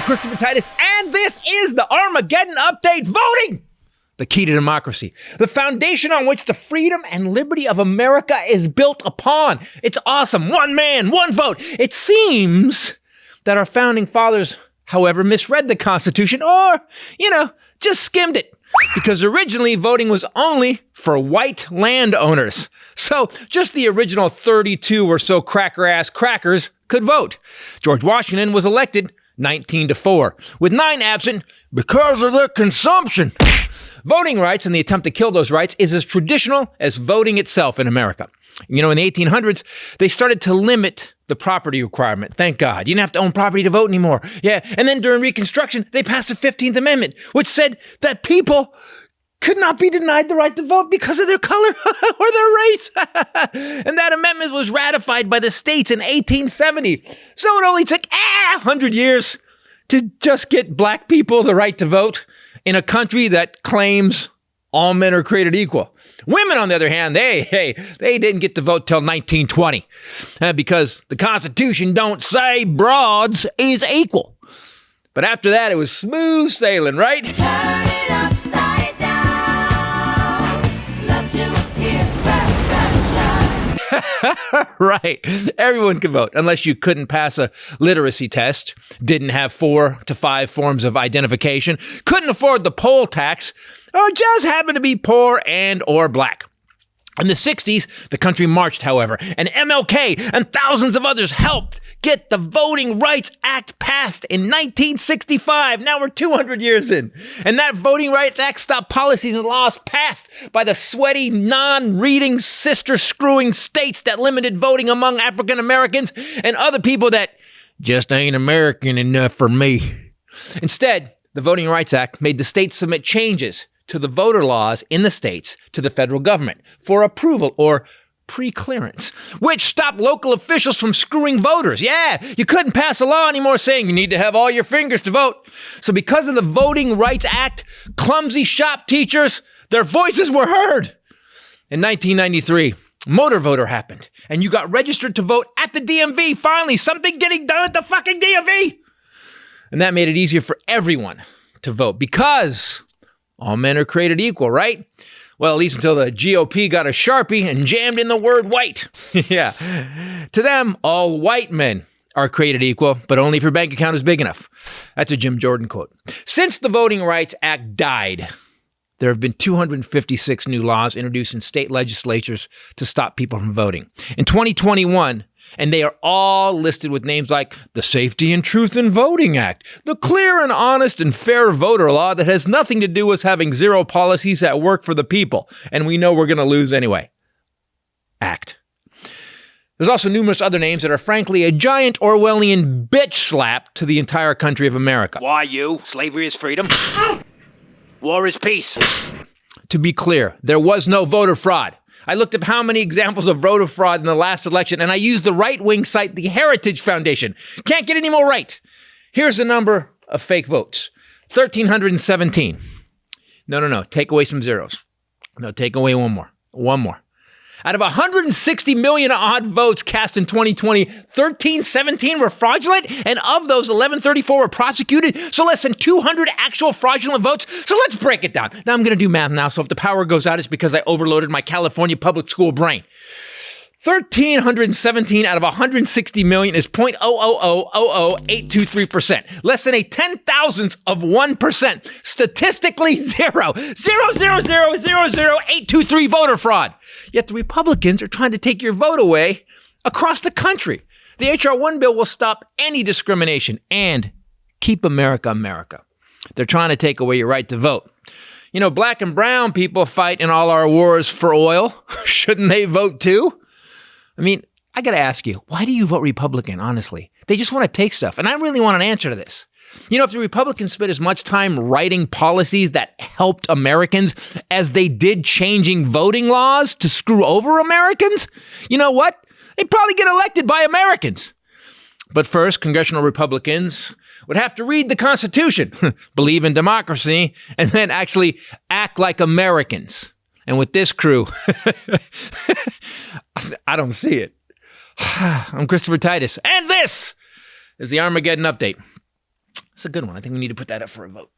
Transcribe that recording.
Christopher Titus, and this is the Armageddon Update. Voting! The key to democracy. The foundation on which the freedom and liberty of America is built upon. It's awesome. One man, one vote. It seems that our founding fathers, however, misread the Constitution or, just skimmed it. Because originally voting was only for white landowners. So just the original 32 or so cracker-ass crackers could vote. George Washington was elected 19-4, with 9 absent because of their consumption. Voting rights and the attempt to kill those rights is as traditional as voting itself in America. In the 1800s, they started to limit the property requirement. Thank God. You didn't have to own property to vote anymore. Yeah. And then during Reconstruction, they passed the 15th Amendment, which said that people could not be denied the right to vote because of their color or their race. And that amendment was ratified by the states in 1870. So it only took 100 years to just get black people the right to vote in a country that claims all men are created equal. Women, on the other hand, they didn't get to vote till 1920 because the Constitution don't say broads is equal. But after that, it was smooth sailing, right? Turn it upside down. Love to hear that sunshine. Right. Everyone could vote unless you couldn't pass a literacy test, didn't have 4 to 5 forms of identification, couldn't afford the poll tax, or just happened to be poor and or black. In the 60s, the country marched, however, and MLK and thousands of others helped get the Voting Rights Act passed in 1965. Now we're 200 years in. And that Voting Rights Act stopped policies and laws passed by the sweaty, non-reading, sister-screwing states that limited voting among African Americans and other people that just ain't American enough for me. Instead, the Voting Rights Act made the states submit changes to the voter laws in the states to the federal government for approval or pre-clearance, which stopped local officials from screwing voters. Yeah, you couldn't pass a law anymore saying you need to have all your fingers to vote. So because of the Voting Rights Act, clumsy shop teachers, their voices were heard. In 1993, motor voter happened, and you got registered to vote at the DMV. Finally, something getting done at the fucking DMV. And that made it easier for everyone to vote because all men are created equal, right? Well, at least until the GOP got a Sharpie and jammed in the word white. Yeah. To them, all white men are created equal, but only if your bank account is big enough. That's a Jim Jordan quote. Since the Voting Rights Act died, there have been 256 new laws introduced in state legislatures to stop people from voting. In 2021, and they are all listed with names like the Safety and Truth in Voting Act, the Clear and Honest and Fair Voter Law that has nothing to do with having zero policies that work for the people, and we know we're going to lose anyway. Act. There's also numerous other names that are frankly a giant Orwellian bitch slap to the entire country of America. Why you? Slavery is freedom. War is peace. To be clear, there was no voter fraud. I looked up how many examples of voter fraud in the last election, and I used the right-wing site, the Heritage Foundation. Can't get any more right. Here's the number of fake votes. 1,317. No. Take away some zeros. No, take away one more. One more. Out of 160 million odd votes cast in 2020, 1,317 were fraudulent, and of those, 1,134 were prosecuted, so less than 200 actual fraudulent votes. So let's break it down. Now I'm going to do math now, so if the power goes out, it's because I overloaded my California public school brain. 1,317 out of 160 million is 0.0000823%. Less than a 10,000th of 1%. Statistically zero. 0.0000823 voter fraud. Yet the Republicans are trying to take your vote away across the country. The H.R. 1 bill will stop any discrimination and keep America America. They're trying to take away your right to vote. Black and brown people fight in all our wars for oil. Shouldn't they vote too? I mean, I got to ask you, why do you vote Republican, honestly? They just want to take stuff, and I really want an answer to this. If the Republicans spent as much time writing policies that helped Americans as they did changing voting laws to screw over Americans, you know what? They'd probably get elected by Americans. But first, congressional Republicans would have to read the Constitution, believe in democracy, and then actually act like Americans. And with this crew, I don't see it. I'm Christopher Titus, and this is the Armageddon Update. It's a good one. I think we need to put that up for a vote.